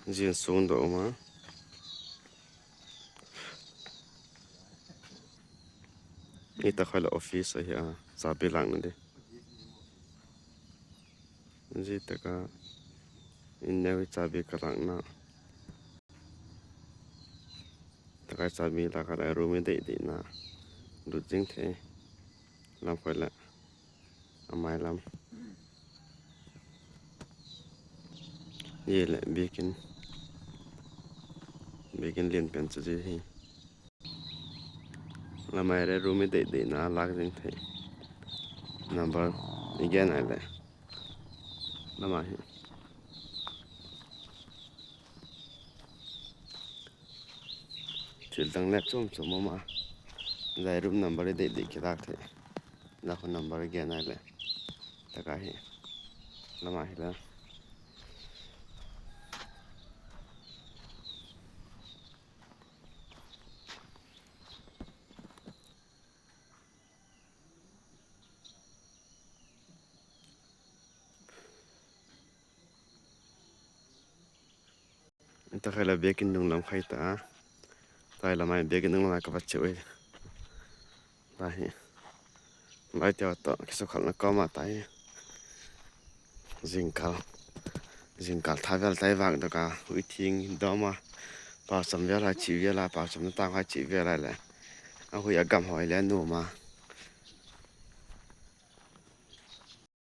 riêng xuống độ màนี่ตะคอยละออฟฟิศอะเฮียสาบีหลังนั่นดินี่ตะก็อินเนวิสาบีกหลังนะตะก็สาบีหลักอะไรรู้ไม่ได้ดีนะดูจริงเทลำคอยละเอาไม้ลำยี่แหละเบกินเรียนเป็นสุดที่ลำไม้ได้รู้ไม่ได้ดีนะลักจริงเทนับเบอร์อีกแค่ไหนเลยลำไม้ถึงตั้งแนบช่วงสมมาได้รูปนับเบอร์ได้ดีกี่ลักเทแล้วคนนับเบอร์แค่ไหนเลยตะก็เห็นลำไม้แล้ว انت خلا بيك انهم لم خيطة طاي لما بيك انهم لم كبتشوي طاي ما تيوتا كيسو خلنا كوما طاي زينكال تابل طاي vàng đó cả uy tín đó mà bảo sắm về là chỉ về là bảo sắm tăng hoa chỉ về lại là à huy cầm hỏi lên nụ mà